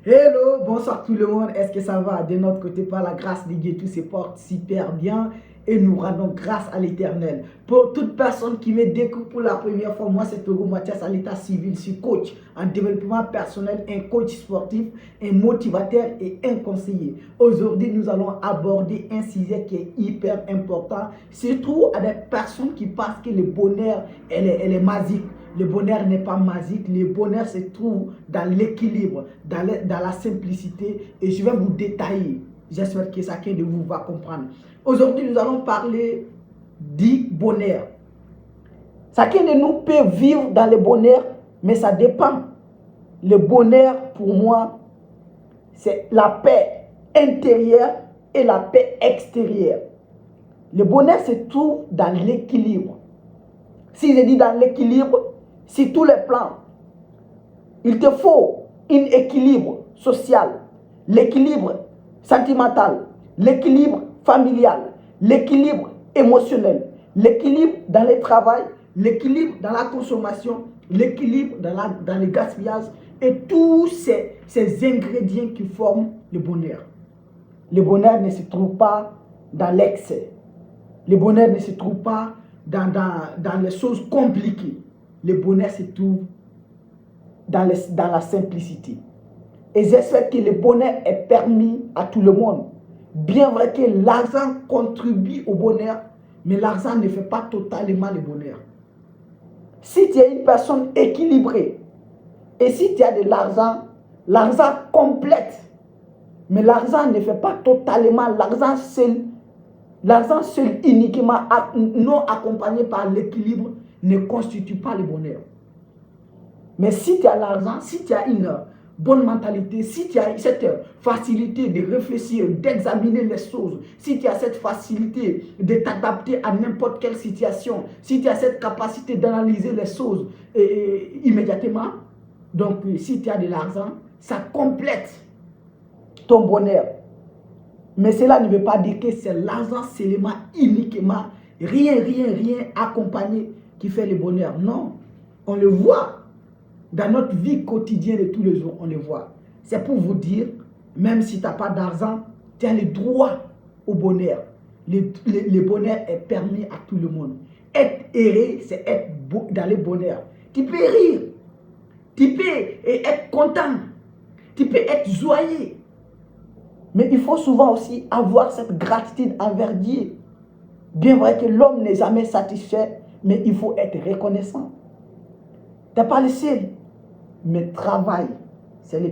Hello, bonsoir tout le monde. Est-ce que ça va? De notre côté, par la grâce de Dieu, tout se porte super bien et nous rendons grâce à l'Éternel. Pour toute personne qui me découvre pour la première fois, moi c'est Togo Mathias à l'état civil. Je suis coach en développement personnel, un coach sportif, un motivateur et un conseiller. Aujourd'hui, nous allons aborder un sujet qui est hyper important, surtout à des personnes qui pensent que le bonheur, elle est magique. Le bonheur n'est pas magique, le bonheur se trouve dans l'équilibre, dans la simplicité et je vais vous détailler. J'espère que chacun de vous va comprendre. Aujourd'hui, nous allons parler du bonheur. Chacun de nous peut vivre dans le bonheur, mais ça dépend. Le bonheur, pour moi, c'est la paix intérieure et la paix extérieure. Le bonheur se trouve dans l'équilibre. Si je dis dans l'équilibre, sur tous les plans, il te faut un équilibre social, l'équilibre sentimental, l'équilibre familial, l'équilibre émotionnel, l'équilibre dans le travail, l'équilibre dans la consommation, l'équilibre dans le gaspillage et tous ces ingrédients qui forment le bonheur. Le bonheur ne se trouve pas dans l'excès. Le bonheur ne se trouve pas dans les choses compliquées. Le bonheur se trouve dans la simplicité. Et j'espère que le bonheur est permis à tout le monde. Bien vrai que l'argent contribue au bonheur, mais l'argent ne fait pas totalement le bonheur. Si tu es une personne équilibrée, et si tu as de l'argent, l'argent complète, mais l'argent ne fait pas totalement, l'argent seul uniquement non accompagné par l'équilibre ne constitue pas le bonheur. Mais si tu as l'argent, si tu as une bonne mentalité, si tu as cette facilité de réfléchir, d'examiner les choses, si tu as cette facilité de t'adapter à n'importe quelle situation, si tu as cette capacité d'analyser les choses immédiatement, donc si tu as de l'argent, ça complète ton bonheur. Mais cela ne veut pas dire que c'est l'argent seulement, uniquement, rien accompagné qui fait le bonheur. Non, on le voit. Dans notre vie quotidienne de tous les jours, on le voit. C'est pour vous dire, même si tu n'as pas d'argent, tu as le droit au bonheur. Le bonheur est permis à tout le monde. Être heureux, c'est être dans le bonheur. Tu peux rire, tu peux être content, tu peux être joyeux. Mais il faut souvent aussi avoir cette gratitude envers Dieu. Bien vrai que l'homme n'est jamais satisfait, mais il faut être reconnaissant. Tu n'es pas le seul. Mais travail, c'est le